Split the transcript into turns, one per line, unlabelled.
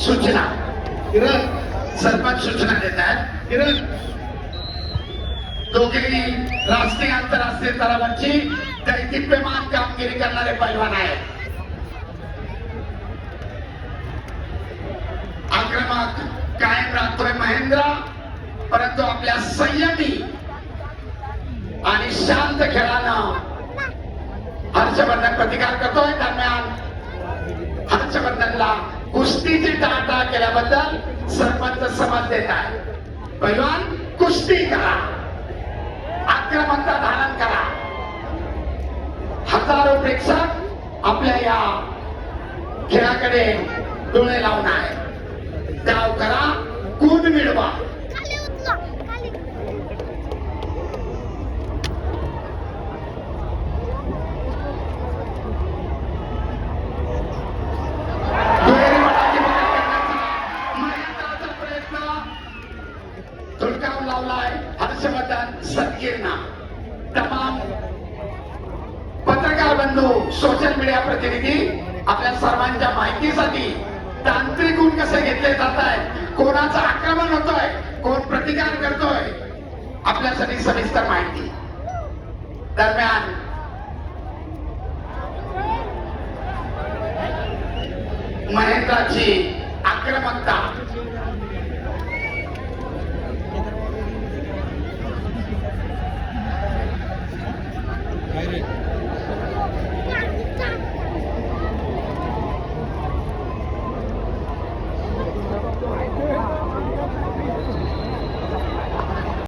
सूचना किरण सरपंच सूचना देत आहेत. किरण दोघेही राष्ट्रीय आंतरराष्ट्रीय स्तरावरची दैदिप्यमान कामगिरी करणारे पैलवान आहेत. आक्रमक कायम राहतोय महेंद्र, परंतु आपल्या संयमी आणि शांत खेळानं हर्षवर्धन प्रतिकार करतोय. दरम्यान हर्षवर्धनला कुस्तीची टाळटाळ केल्याबद्दल सरपंच समज देत आहे. पैलवान कुस्ती करा, आक्रमकता धारण करा. हजारो प्रेक्षक आपल्या या खेळाकडे डोळे लावून आहे. डाव करा, गुण मिळवा. धुडकावून लावलाय हर्षवर्धन सदगीरना. तमाम पत्रकार बंधू, सोशल मीडिया प्रतिनिधी, आपल्या सर्वांच्या माहितीसाठी तांत्रिक गुण कसे घेतले जात आहेत, कोणाचं आक्रमण होतोय, कोण प्रतिकार करतोय, आपल्यासाठी सविस्तर माहिती. दरम्यान महेंद्राची आक्रमकता